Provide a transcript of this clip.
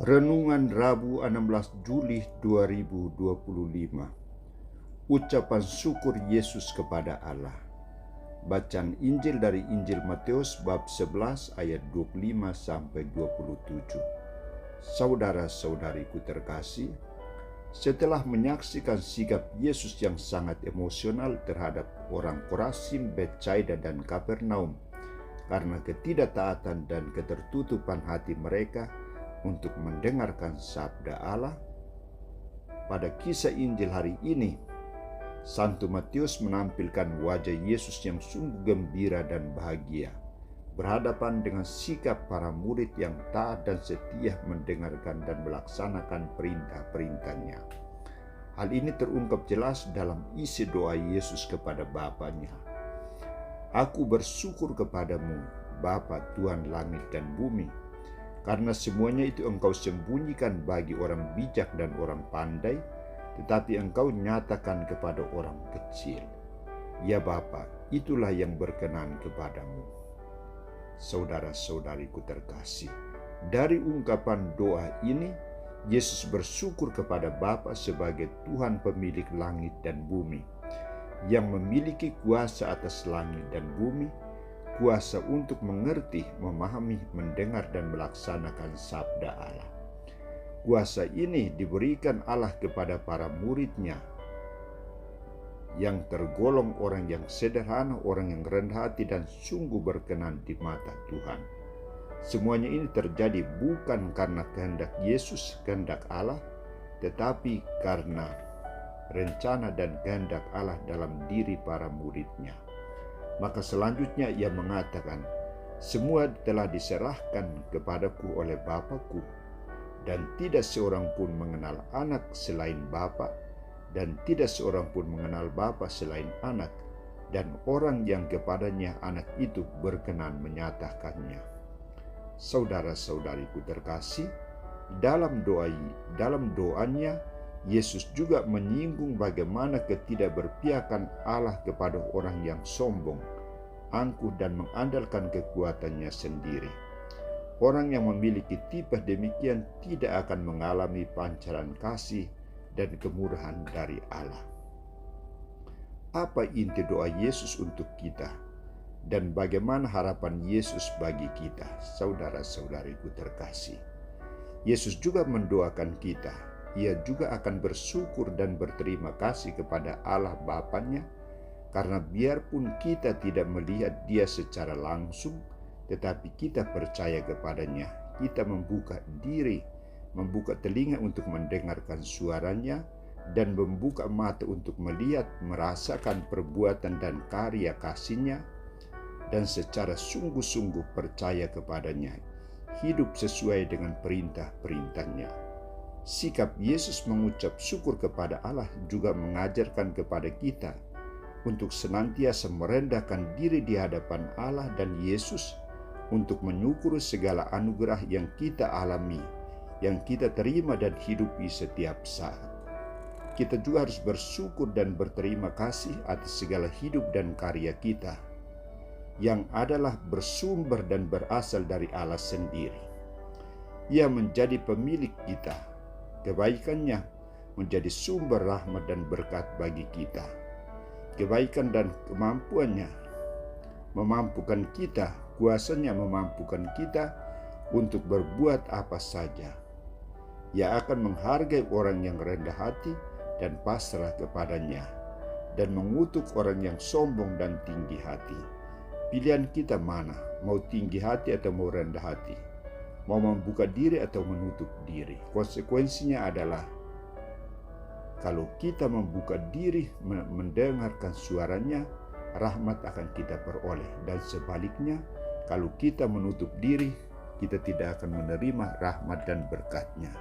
Renungan Rabu 16 Juli 2025. Ucapan syukur Yesus kepada Allah. Bacaan Injil dari Injil Matius bab 11 ayat 25 sampai 27. Saudara-saudariku terkasih, setelah menyaksikan sikap Yesus yang sangat emosional terhadap orang Korazim, Betsaida dan Kapernaum karena ketidaktaatan dan ketertutupan hati mereka untuk mendengarkan sabda Allah, pada kisah Injil hari ini, Santo Matius menampilkan wajah Yesus yang sungguh gembira dan bahagia, berhadapan dengan sikap para murid yang taat dan setia mendengarkan dan melaksanakan perintah-perintahnya. Hal ini terungkap jelas dalam isi doa Yesus kepada Bapanya. Aku bersyukur kepadamu, Bapa Tuhan langit dan bumi, karena semuanya itu Engkau sembunyikan bagi orang bijak dan orang pandai, tetapi Engkau nyatakan kepada orang kecil. Ya Bapa, itulah yang berkenan kepadamu. Saudara-saudariku terkasih, dari ungkapan doa ini, Yesus bersyukur kepada Bapa sebagai Tuhan pemilik langit dan bumi, yang memiliki kuasa atas langit dan bumi, kuasa untuk mengerti, memahami, mendengar, dan melaksanakan sabda Allah. Kuasa ini diberikan Allah kepada para murid-Nya yang tergolong orang yang sederhana, orang yang rendah hati dan sungguh berkenan di mata Tuhan. Semuanya ini terjadi bukan karena kehendak Yesus, kehendak Allah, tetapi karena rencana dan kehendak Allah dalam diri para murid-Nya. Maka selanjutnya ia mengatakan, semua telah diserahkan kepadaku oleh Bapa-Ku, dan tidak seorang pun mengenal anak selain Bapa, dan tidak seorang pun mengenal Bapa selain anak, dan orang yang kepadanya anak itu berkenan menyatakannya. Saudara-saudariku terkasih, dalam doanya, Yesus juga menyinggung bagaimana ketidakberpihakan Allah kepada orang yang sombong, angkuh dan mengandalkan kekuatannya sendiri. Orang yang memiliki tipe demikian tidak akan mengalami pancaran kasih dan kemurahan dari Allah. Apa inti doa Yesus untuk kita? Dan bagaimana harapan Yesus bagi kita, saudara-saudariku terkasih? Yesus juga mendoakan kita. Ia juga akan bersyukur dan berterima kasih kepada Allah Bapanya, karena biarpun kita tidak melihat Dia secara langsung, tetapi kita percaya kepadanya. Kita membuka diri, membuka telinga untuk mendengarkan suaranya, dan membuka mata untuk melihat, merasakan perbuatan dan karya kasih-Nya, dan secara sungguh-sungguh percaya kepadanya, hidup sesuai dengan perintah-perintah-Nya. Sikap Yesus mengucap syukur kepada Allah juga mengajarkan kepada kita untuk senantiasa merendahkan diri di hadapan Allah dan Yesus untuk menyukuri segala anugerah yang kita alami, yang kita terima dan hidupi setiap saat. Kita juga harus bersyukur dan berterima kasih atas segala hidup dan karya kita, yang adalah bersumber dan berasal dari Allah sendiri. Ia menjadi pemilik kita. Kebaikannya menjadi sumber rahmat dan berkat bagi kita. Kebaikan dan kemampuannya memampukan kita, kuasanya memampukan kita untuk berbuat apa saja. Ia akan menghargai orang yang rendah hati dan pasrah kepadanya, dan mengutuk orang yang sombong dan tinggi hati. Pilihan kita mana? Mau tinggi hati atau mau rendah hati? Mau membuka diri atau menutup diri? Konsekuensinya adalah kalau kita membuka diri, mendengarkan suaranya, rahmat akan kita peroleh. Dan sebaliknya, kalau kita menutup diri, kita tidak akan menerima rahmat dan berkat-Nya.